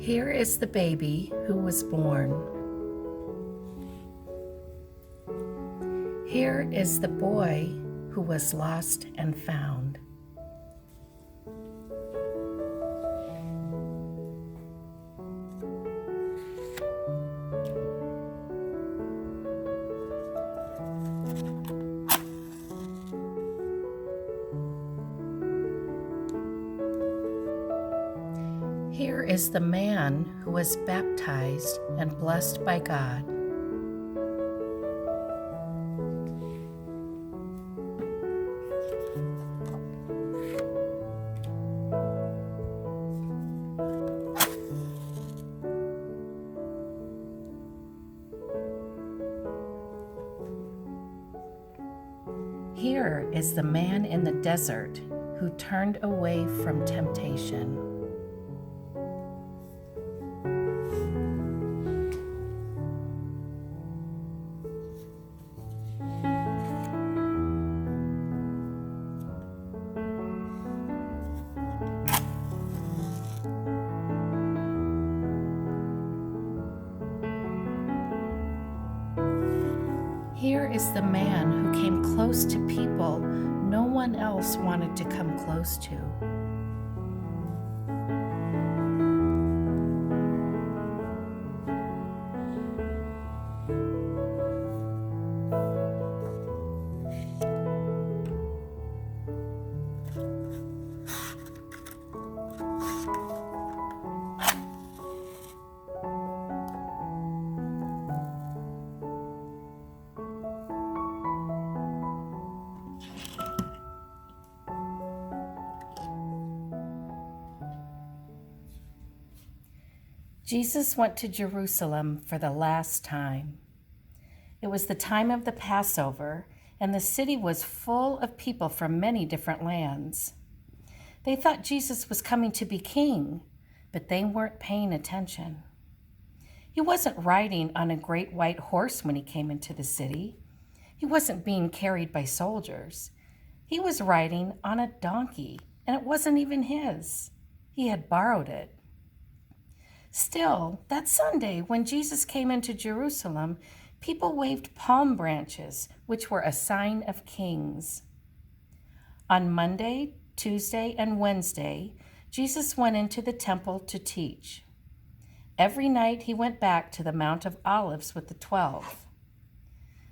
Here is the baby who was born. Here is the boy who was lost and found. Here is the man who was baptized and blessed by God. Here is the man in the desert who turned away from temptation. Here is the man who came close to people no one else wanted to come close to. Jesus went to Jerusalem for the last time. It was the time of the Passover, and the city was full of people from many different lands. They thought Jesus was coming to be king, but they weren't paying attention. He wasn't riding on a great white horse when he came into the city. He wasn't being carried by soldiers. He was riding on a donkey, and it wasn't even his. He had borrowed it. Still, that Sunday, when Jesus came into Jerusalem, people waved palm branches, which were a sign of kings. On Monday, Tuesday, and Wednesday, Jesus went into the temple to teach. Every night he went back to the Mount of Olives with the 12.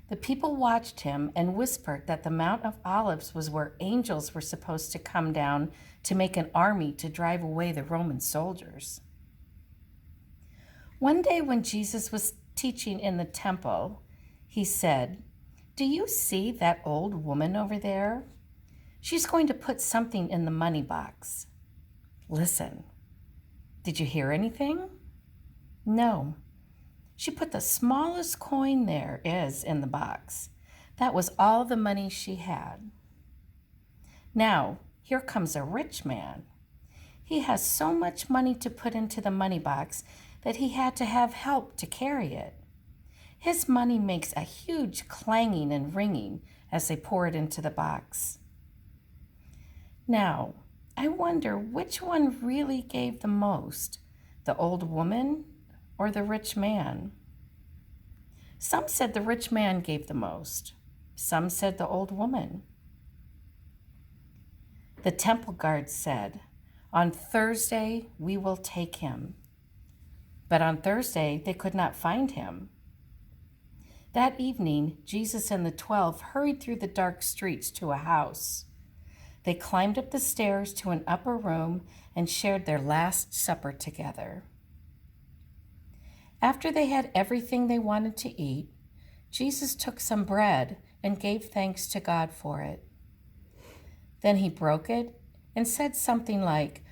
The people watched him and whispered that the Mount of Olives was where angels were supposed to come down to make an army to drive away the Roman soldiers. One day when Jesus was teaching in the temple, he said, "Do you see that old woman over there? She's going to put something in the money box. Listen, did you hear anything? No. She put the smallest coin there is in the box. That was all the money she had. Now, here comes a rich man. He has so much money to put into the money box that he had to have help to carry it. His money makes a huge clanging and ringing as they pour it into the box. Now, I wonder which one really gave the most, the old woman or the rich man? Some said the rich man gave the most. Some said the old woman. The temple guard said, "On Thursday we will take him." But on Thursday they could not find him. That evening, Jesus and the 12 hurried through the dark streets to a house. They climbed up the stairs to an upper room and shared their Last Supper together. After they had everything they wanted to eat, Jesus took some bread and gave thanks to God for it. Then he broke it and said something like,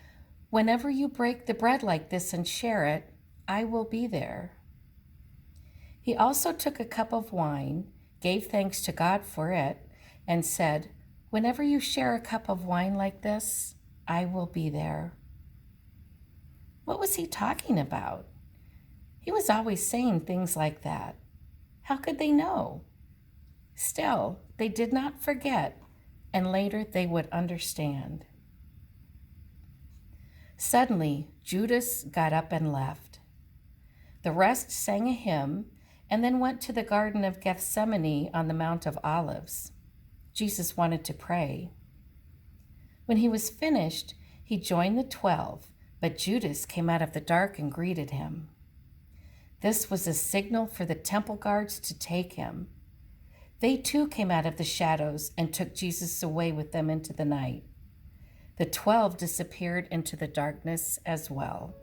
"Whenever you break the bread like this and share it, I will be there." He also took a cup of wine, gave thanks to God for it, and said, "Whenever you share a cup of wine like this, I will be there." What was he talking about? He was always saying things like that. How could they know? Still, they did not forget, and later they would understand. Suddenly, Judas got up and left. The rest sang a hymn and then went to the Garden of Gethsemane on the Mount of Olives. Jesus wanted to pray. When he was finished, he joined the 12, but Judas came out of the dark and greeted him. This was a signal for the temple guards to take him. They too came out of the shadows and took Jesus away with them into the night. The 12 disappeared into the darkness as well.